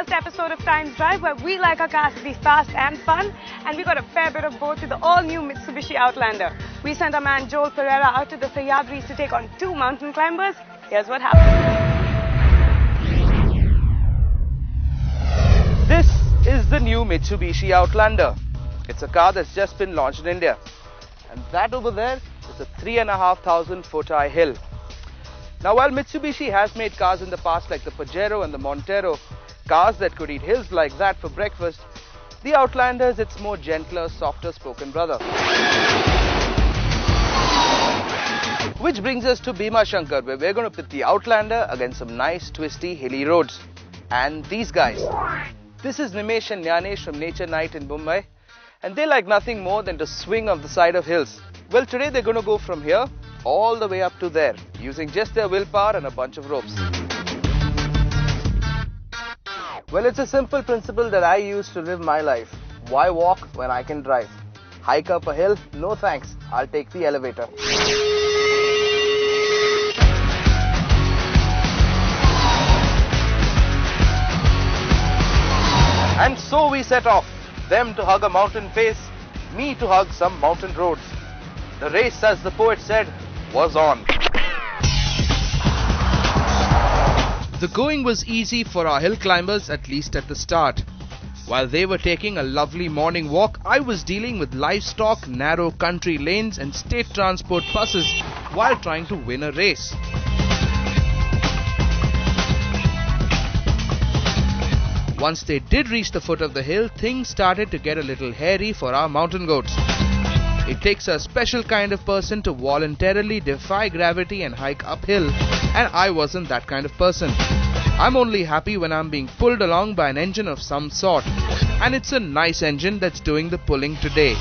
first episode of Times Drive, where we like our cars to be fast and fun, and we got a fair bit of both with the all-new Mitsubishi Outlander. We sent our man Joel Pereira out to the Sahyadris to take on 2 mountain climbers. Here's what happened. This is the new Mitsubishi Outlander. It's a car that's just been launched in India. And that over there is a 3,500 foot high hill. Now, while Mitsubishi has made cars in the past like the Pajero and the Montero, cars that could eat hills like that for breakfast, the Outlander is its more gentler, softer spoken brother. Which brings us to Bhima Shankar, where we're going to pit the Outlander against some nice, twisty, hilly roads. And these guys. This is Nimesh and Jnanesh from Nature Night in Mumbai, and they like nothing more than to swing off the side of hills. Well, today they're going to go from here all the way up to there, using just their willpower and a bunch of ropes. Well, it's a simple principle that I use to live my life. Why walk when I can drive? Hike up a hill? No thanks, I'll take the elevator. And so we set off, them to hug a mountain face, me to hug some mountain roads. The race, as the poet said, was on. The going was easy for our hill climbers, at least at the start. While they were taking a lovely morning walk, I was dealing with livestock, narrow country lanes and state transport buses while trying to win a race. Once they did reach the foot of the hill, things started to get a little hairy for our mountain goats. It takes a special kind of person to voluntarily defy gravity and hike uphill, and I wasn't that kind of person. I'm only happy when I'm being pulled along by an engine of some sort, and it's a nice engine that's doing the pulling today.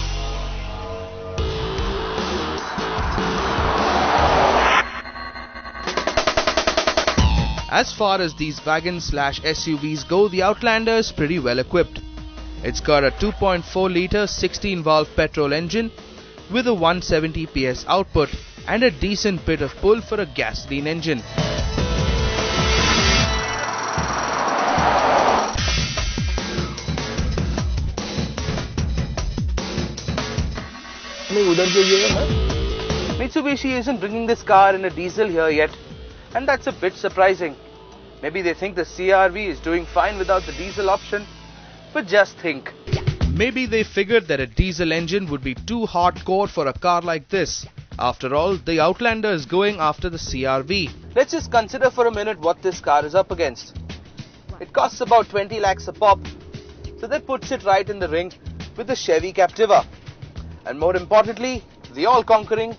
As far as these wagons/SUVs go, the Outlander is pretty well equipped. It's got a 2.4 litre 16-valve petrol engine with a 170 PS output and a decent bit of pull for a gasoline engine. Mitsubishi isn't bringing this car in a diesel here yet, and that's a bit surprising. Maybe they think the CR-V is doing fine without the diesel option, but just think. Maybe they figured that a diesel engine would be too hardcore for a car like this. After all, the Outlander is going after the CR-V. Let's just consider for a minute what this car is up against. It costs about 20 lakhs a pop, so that puts it right in the ring with the Chevy Captiva. And more importantly, the all-conquering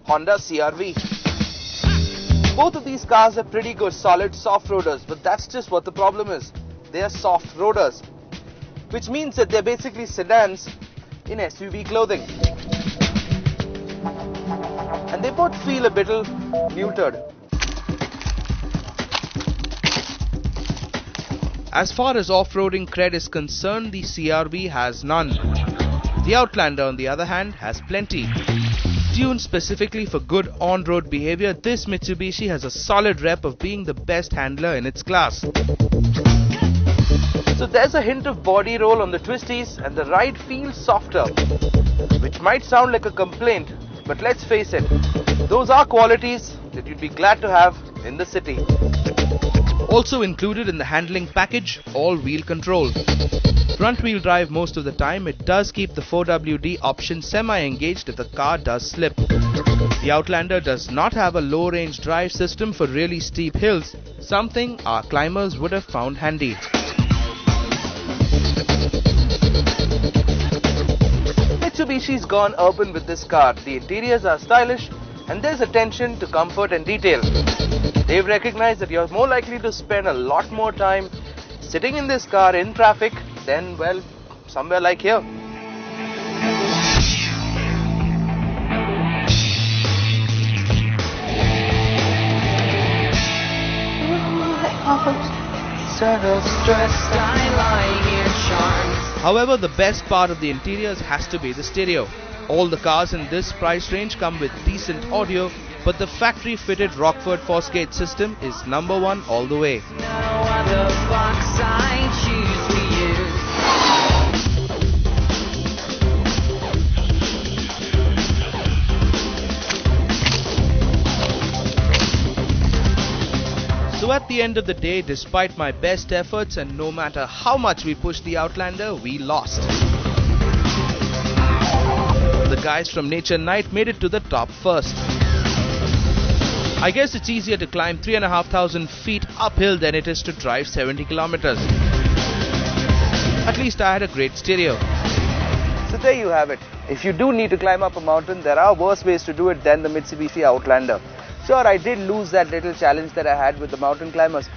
Honda CR-V. Both of these cars are pretty good, solid, soft roaders, but that's just what the problem is. They are soft roaders, which means that they're basically sedans in SUV clothing. And they both feel a bit neutered. As far as off-roading cred is concerned, the CR-V has none. The Outlander, on the other hand, has plenty. Tuned specifically for good on-road behavior, this Mitsubishi has a solid rep of being the best handler in its class. So there's a hint of body roll on the twisties and the ride feels softer, which might sound like a complaint, but let's face it, those are qualities that you'd be glad to have in the city. Also included in the handling package, all-wheel control. Front-wheel drive most of the time, it does keep the 4WD option semi-engaged if the car does slip. The Outlander does not have a low-range drive system for really steep hills, something our climbers would have found handy. Mitsubishi's gone urban with this car. The interiors are stylish and there's attention to comfort and detail. They've recognized that you're more likely to spend a lot more time sitting in this car in traffic than, well, somewhere like here. However, the best part of the interiors has to be the stereo. All the cars in this price range come with decent audio, but the factory-fitted Rockford Fosgate system is #1 all the way. the box I choose for you. So at the end of the day, despite my best efforts and no matter how much we pushed the Outlander, we lost. The guys from Nature Night made it to the top first. I guess it's easier to climb 3,500 feet uphill than it is to drive 70 kilometers. At least I had a great stereo. So there you have it. If you do need to climb up a mountain, there are worse ways to do it than the Mitsubishi Outlander. Sure, I did lose that little challenge that I had with the mountain climbers,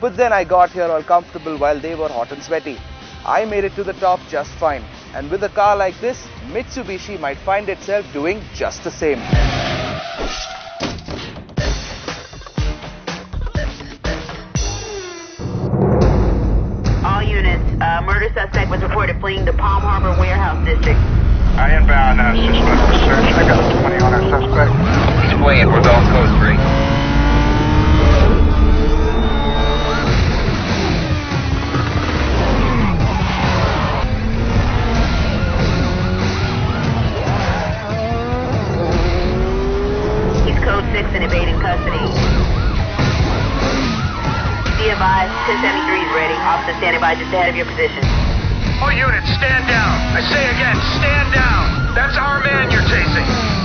but then I got here all comfortable while they were hot and sweaty. I made it to the top just fine, and with a car like this, Mitsubishi might find itself doing just the same. All units, murder suspect was reported fleeing the Palm Harbor warehouse district. I inbound suspect search. I got a 20 on our suspect. He's fleeing. We're going code 3. He's code 6 and evading custody. Be advised, 1073 is ready. Officer standing by just ahead of your position. All units, stand down. I say again, stand down. That's our man you're chasing.